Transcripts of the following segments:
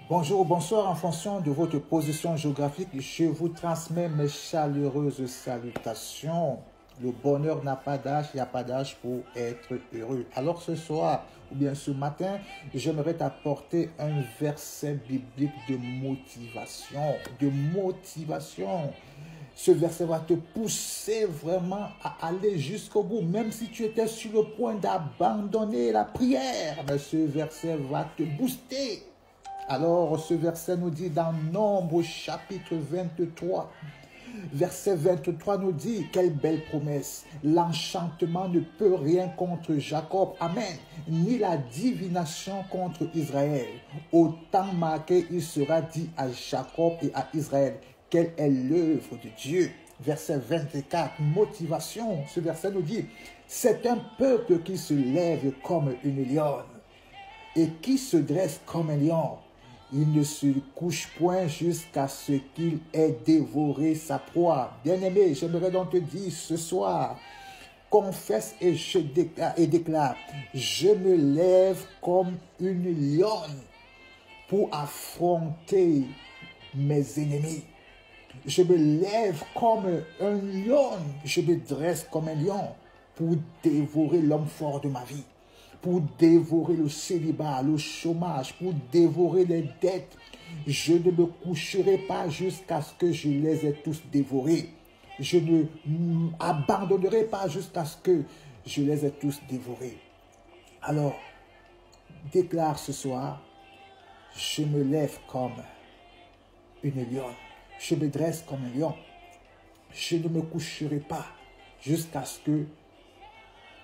Bonjour, bonsoir, en fonction de votre position géographique, je vous transmets mes chaleureuses salutations. Le bonheur n'a pas d'âge, il n'y a pas d'âge pour être heureux. Alors ce soir, ou bien ce matin, j'aimerais t'apporter un verset biblique de motivation. Ce verset va te pousser vraiment à aller jusqu'au bout, même si tu étais sur le point d'abandonner la prière. Mais ce verset va te booster. Alors, ce verset nous dit dans Nombre chapitre 23, verset 23 nous dit, quelle belle promesse, l'enchantement ne peut rien contre Jacob, amen, ni la divination contre Israël. Au temps marqué, il sera dit à Jacob et à Israël, quelle est l'œuvre de Dieu. Verset 24, motivation, ce verset nous dit, c'est un peuple qui se lève comme une lionne et qui se dresse comme un lion. Il ne se couche point jusqu'à ce qu'il ait dévoré sa proie. Bien-aimé, j'aimerais donc te dire ce soir, confesse et déclare, je me lève comme une lionne pour affronter mes ennemis. Je me lève comme un lion, je me dresse comme un lion pour dévorer l'homme fort de ma vie, pour dévorer le célibat, le chômage, pour dévorer les dettes. Je ne me coucherai pas jusqu'à ce que je les ai tous dévorés. Je ne m'abandonnerai pas jusqu'à ce que je les ai tous dévorés. Alors, déclare ce soir, je me lève comme une lionne. Je me dresse comme un lion. Je ne me coucherai pas jusqu'à ce que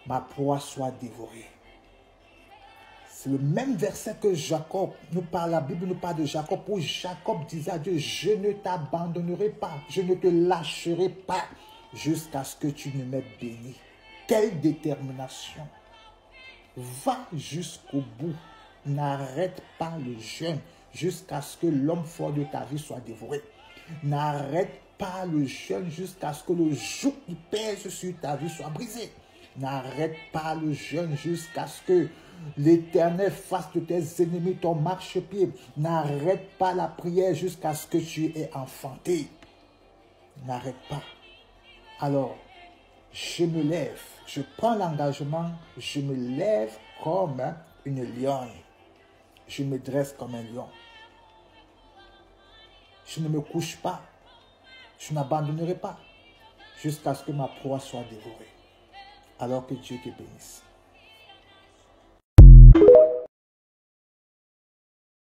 ma proie soit dévorée. C'est le même verset que Jacob nous parle, la Bible nous parle de Jacob, où Jacob disait à Dieu, je ne t'abandonnerai pas, je ne te lâcherai pas jusqu'à ce que tu ne m'aies béni. Quelle détermination! Va jusqu'au bout, n'arrête pas le jeûne jusqu'à ce que l'homme fort de ta vie soit dévoré. N'arrête pas le jeûne jusqu'à ce que le joug qui pèse sur ta vie soit brisé. N'arrête pas le jeûne jusqu'à ce que l'Éternel fasse de tes ennemis ton marchepied. N'arrête pas la prière jusqu'à ce que tu aies enfanté. N'arrête pas. Alors, je me lève, je prends l'engagement, je me lève comme une lionne. Je me dresse comme un lion. Je ne me couche pas. Je n'abandonnerai pas jusqu'à ce que ma proie soit dévorée. Alors que Dieu te bénisse.